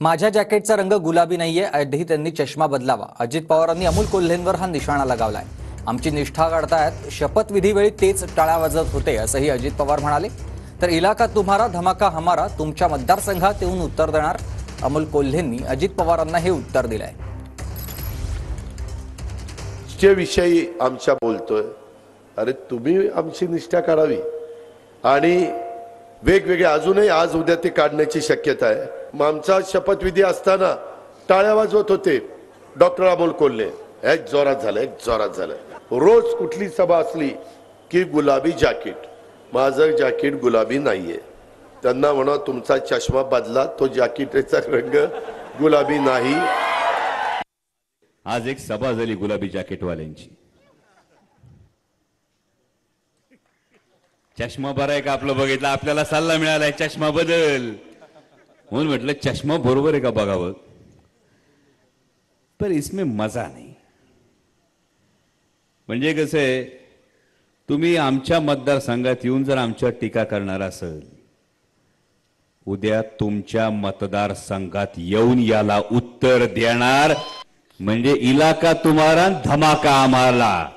माझ्या जॅकेटचा रंग गुलाबी नाहीये, आधी त्यांनी चष्मा बदलावा. अजित पवारांनी अमोल कोल्हेंवर हा निशाणा लगावलाय. आमची निष्ठा काढतायत, शपथविधीवेळी तेच टाळ्या वाजत होते असंही अजित पवार म्हणाले. तर इलाका तुम्हारा धमाका हमारा, तुमच्या मतदारसंघात येऊन उत्तर देणार. अमोल कोल्हेंनी अजित पवारांना हे उत्तर दिलंय. विषयी आमच्या बोलतोय, अरे तुम्ही आमची निष्ठा काढावी आणि वेगवेगळे अजूनही आज उद्या ते काढण्याची शक्यता आहे. मग आमचा शपथविधी असताना टाळ्या वाजवत होते डॉक्टर अमोल कोल्हे. एक जोरात झालं. रोज कुठली सभा असली की गुलाबी जॅकेट. माझं जॅकेट गुलाबी नाहीये. त्यांना म्हणा तुमचा चष्मा बदला, तो जॅकेटचा रंग गुलाबी नाही. आज एक सभा झाली गुलाबी जॅकेटवाल्यांची. चष्मा बरा आहे का आपलं बघितलं, आपल्याला सल्ला मिळालाय चष्मा बदल म्हणून म्हटलं चष्मा बरोबर आहे का बघावं. पर इसमें मजा नाही. म्हणजे कसं आहे, तुम्ही आमच्या मतदारसंघात येऊन जर आमच्यावर टीका करणार असेल, उद्या तुमच्या मतदारसंघात येऊन याला उत्तर देणार. म्हणजे इलाका तुम्हारा धमाका आम्हाला.